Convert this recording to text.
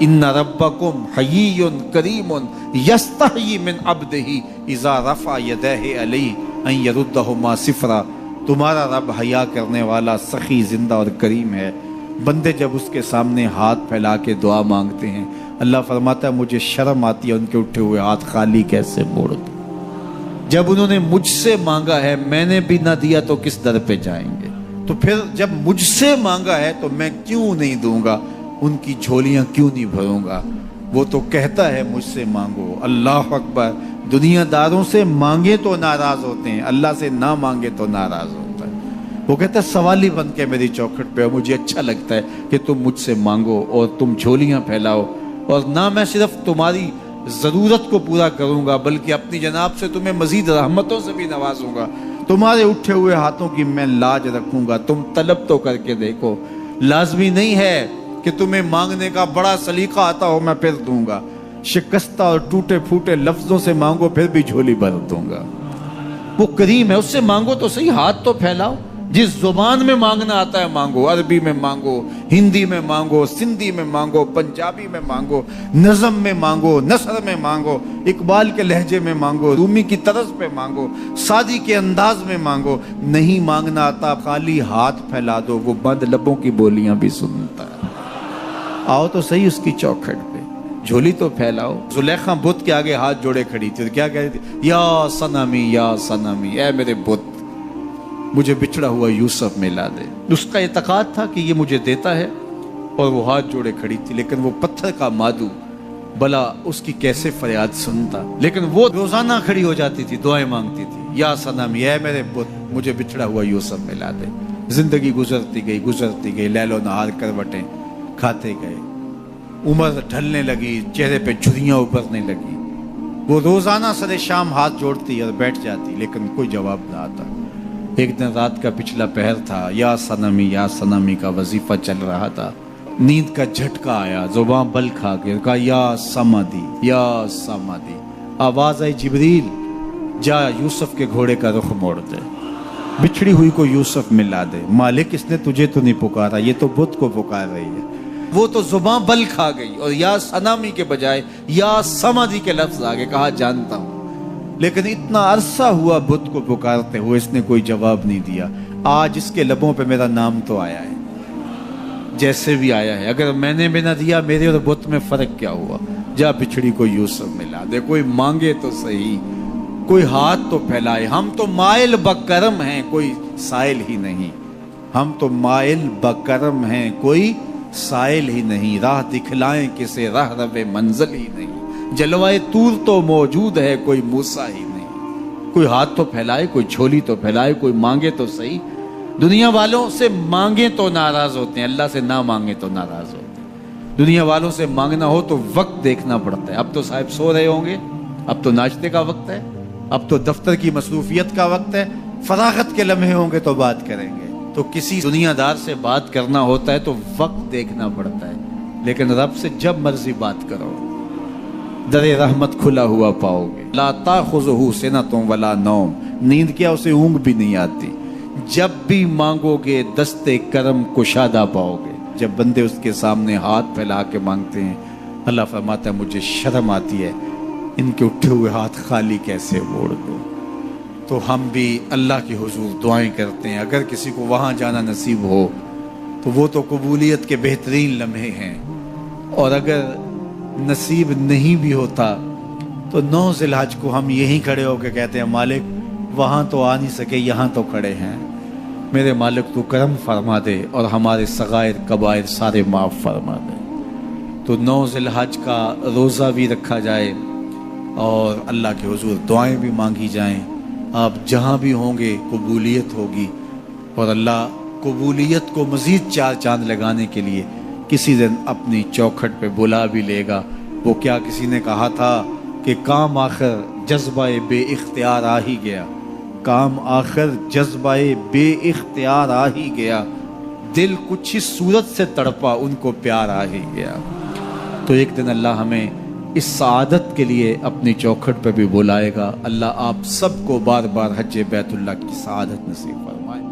इन्ना रब्बकुम हय्युन करीमुन यस्तही मिन अब्दिही इज़ा रफ़ा यदैहि अलैहि अन यरुद्दहुमा सिफ़रा। तुम्हारा रब हया करने वाला, सखी, जिंदा और करीम है। बंदे जब उसके सामने हाथ फैला के दुआ मांगते हैं, अल्लाह फरमाता है मुझे शर्म आती है उनके उठे हुए हाथ खाली कैसे मोड़ दूं। जब उन्होंने मुझसे मांगा है, मैंने भी ना दिया तो किस दर पे जाएंगे। तो फिर जब मुझसे मांगा है तो मैं क्यों नहीं दूंगा, उनकी झोलियां क्यों नहीं भरूंगा। वो तो कहता है मुझसे मांगो। अल्लाह अकबर। दुनियादारों से मांगे तो नाराज होते हैं, अल्लाह से ना मांगे तो नाराज होता है। वो कहता है सवाली बन के मेरी चौखट पे हो, मुझे अच्छा लगता है कि तुम मुझसे मांगो और तुम झोलियां फैलाओ, और ना मैं सिर्फ तुम्हारी ज़रूरत को पूरा करूंगा बल्कि अपनी जनाब से तुम्हें मजीद रहमतों से भी नवाजूंगा। तुम्हारे उठे हुए हाथों की मैं लाज रखूंगा, तुम तलब तो करके देखो। लाजमी नहीं है कि तुम्हें मांगने का बड़ा सलीका आता हो मैं फिर दूंगा। शिकस्ता और टूटे फूटे लफ्जों से मांगो फिर भी झोली भर दूंगा। वो करीम है, उससे मांगो तो सही, हाथ तो फैलाओ। जिस जुबान में मांगना आता है मांगो, अरबी में मांगो, हिंदी में मांगो, सिंधी में मांगो, पंजाबी में मांगो, नज़म में मांगो, नसर में मांगो, इकबाल के लहजे में मांगो, रूमी की तरज पे मांगो, सादी के अंदाज में मांगो। नहीं मांगना आता, खाली हाथ फैला दो, वो बंद लबों की बोलियां भी सुनता है। आओ तो सही उसकी चौखट पे, झोली तो फैलाओ। जुलेखा बुत के आगे हाथ जोड़े खड़ी थी, क्या कह रही थी? या सनमी, या सनमी, ऐ मेरे बुत, मुझे बिछड़ा हुआ यूसुफ मिला दे। उसका इतकाद था कि ये मुझे देता है, और वो हाथ जोड़े खड़ी थी। लेकिन वो पत्थर का मादू, भला उसकी कैसे फरियाद सुनता। लेकिन वो रोजाना खड़ी हो जाती थी, दुआएं मांगती थी, या सनम, ये मेरे बुत, मुझे बिछड़ा हुआ यूसुफ मिला दे। जिंदगी गुजरती गई, लैलो नहार करवटें खाते गए। उम्र ढलने लगी, चेहरे पे झुर्रियां उभरने लगी। वो रोजाना सरे शाम हाथ जोड़ती और बैठ जाती, लेकिन कोई जवाब ना आता। एक दिन रात का पिछला पहर था, या सनमी का वजीफा चल रहा था। नींद का झटका आया, जुबान बल खा के कहा या समादी, या समादी। आवाज आई, जिब्रील जा यूसुफ के घोड़े का रुख मोड़ दे, बिछड़ी हुई को यूसुफ मिला दे। मालिक इसने तुझे तो नहीं पुकारा, ये तो बुत को पुकार रही है। वो तो जुबान बल खा गई और या सनामी के बजाय या समादी के लफ्ज आगे कहा जानता हूं। लेकिन इतना अरसा हुआ बुत को पुकारते हुए, इसने कोई जवाब नहीं दिया। आज इसके लबों पे मेरा नाम तो आया है, जैसे भी आया है। अगर मैंने भी ना दिया, मेरे और बुत में फर्क क्या हुआ। जा बिछड़ी को यूसुफ मिला दे। कोई मांगे तो सही, कोई हाथ तो फैलाए। हम तो माइल बकरम हैं, कोई साइल ही नहीं। हम तो माइल बकरम हैं, कोई साइल ही नहीं। राह दिखलाएं किसे, राह रवे मंजिल ही नहीं। जलवाए तूर तो मौजूद है, कोई मूसा ही नहीं। कोई हाथ तो फैलाए, कोई झोली तो फैलाए, कोई मांगे तो सही। दुनिया वालों से मांगे तो नाराज होते हैं, अल्लाह से ना मांगे तो नाराज होते हैं। दुनिया वालों से मांगना हो तो वक्त देखना पड़ता है। अब तो साहब सो रहे होंगे, अब तो नाश्ते का वक्त है, अब तो दफ्तर की मसरूफियत का वक्त है। फरागत के लम्हे होंगे तो बात करेंगे। तो किसी दुनियादार से बात करना होता है तो वक्त देखना पड़ता है। लेकिन रब से जब मर्जी बात करो, दरे रहमत खुला हुआ पाओगे। ला ताखुज़ुहु सिनतुन वला नौम, नींद क्या, उसे ऊँग भी नहीं आती। जब भी मांगोगे दस्ते करम कुशादा पाओगे। जब बंदे उसके सामने हाथ फैला के मांगते हैं, अल्लाह फरमाता है मुझे शर्म आती है, इनके उठे हुए हाथ खाली कैसे मोड़ दूं। तो हम भी अल्लाह के हुजूर दुआएं करते हैं। अगर किसी को वहाँ जाना नसीब हो तो वो तो कबूलियत के बेहतरीन लम्हे हैं, और अगर नसीब नहीं भी होता तो 9 ज़िलहज को हम यहीं खड़े होकर कहते हैं मालिक वहाँ तो आ नहीं सके, यहाँ तो खड़े हैं। मेरे मालिक तू करम फरमा दे और हमारे सगायर कबायर सारे माफ़ फरमा दे। तो 9 ज़िलहज का रोज़ा भी रखा जाए और अल्लाह के हुजूर दुआएं भी मांगी जाएं। आप जहाँ भी होंगे कबूलियत होगी, और अल्लाह कबूलियत को मज़ीद 4 चांद लगाने के लिए किसी दिन अपनी चौखट पे बुला भी लेगा। वो क्या किसी ने कहा था कि काम आखिर जज्बाए बेइख्तियार आ ही गया, काम आखिर जज्बाए बेइख्तियार आ ही गया, दिल कुछ इस सूरत से तड़पा उनको प्यार आ ही गया। तो एक दिन अल्लाह हमें इस सआदत के लिए अपनी चौखट पे भी बुलाएगा। अल्लाह आप सबको बार बार हज बैतुल्लाह की सआदत नसीब फरमाए।